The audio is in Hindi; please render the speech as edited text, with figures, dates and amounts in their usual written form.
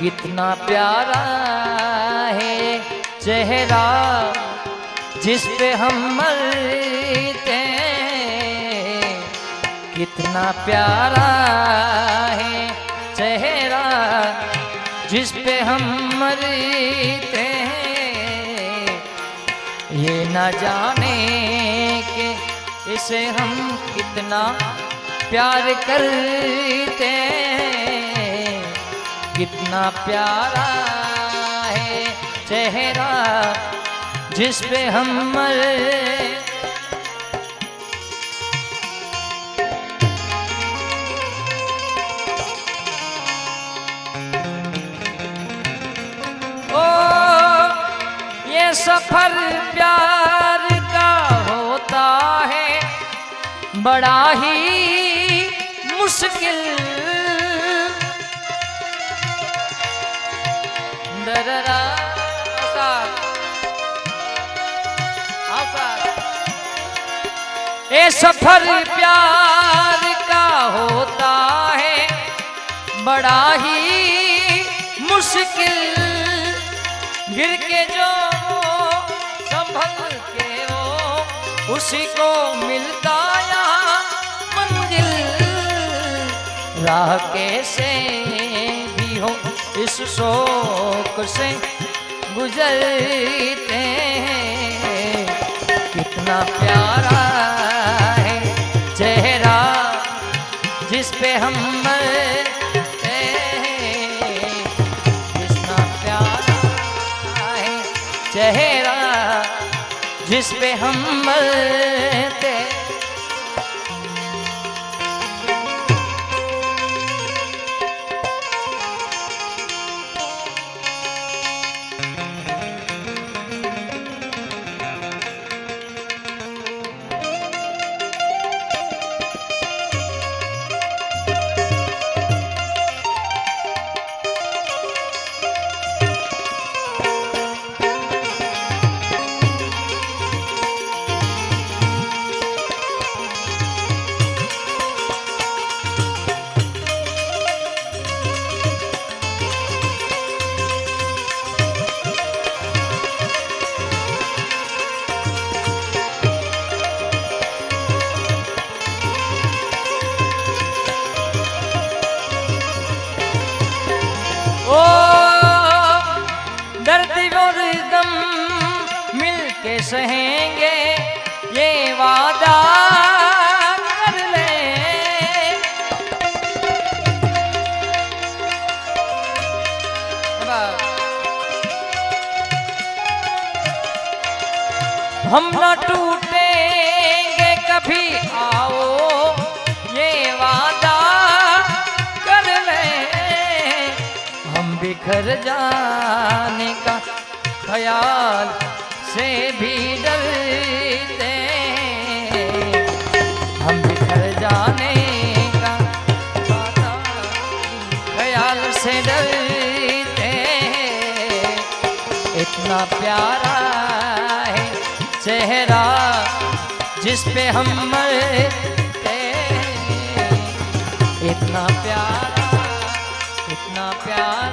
कितना प्यारा है चेहरा जिस पे हम मरते हैं, कितना प्यारा है चेहरा जिस पे हम मरते हैं। ये न जाने कि इसे हम कितना प्यार करते हैं, कितना प्यारा है चेहरा जिस पे हम मरते। सफर प्यार का होता है बड़ा ही मुश्किल, दररा ये सफर प्यार का होता है बड़ा ही मुश्किल, गिर के जो संभल के वो उसी को मिलता यहाँ मंजिल। राह कैसे भी हो इस शौक से गुजरते हैं, कितना प्यारा है चेहरा जिस पे हम मरते हैं, कितना प्यारा है चेहरा जिस पे हम मरते। ओ दर्द और गम मिलके सहेंगे ये वादा कर ले, हम न टूटेंगे कभी आओ ये वादा कर ले, बिखर जाने का ख्याल से भी डरते, हम बिखर जाने का ख्याल से डरते। इतना प्यारा है चेहरा जिस पे हम मरते, इतना प्यारा, इतना प्यारा